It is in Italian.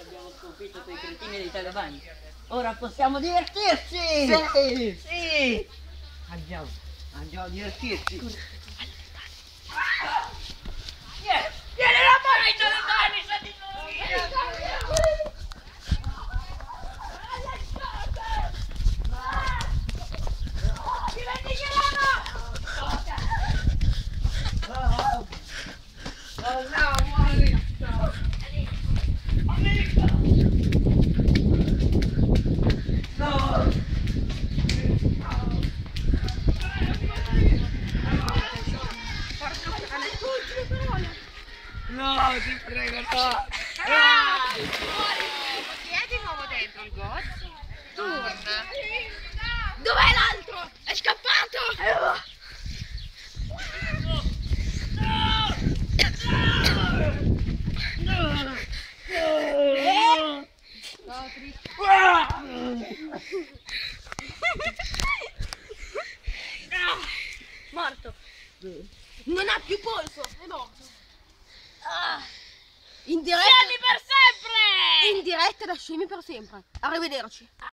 abbiamo sconfitto quei cretini dei talebani. Ora possiamo divertirci! Sì! Sì! Andiamo a divertirci! Vieni la mano ai talebani, sa di noi! No, ti prego, no! Chi è di nuovo dentro il gozzo? Torna! Dov'è l'altro? È scappato! Morto! Non ha più polso, è morto! In diretta! Scemi per sempre! In diretta da scemi per sempre! Arrivederci!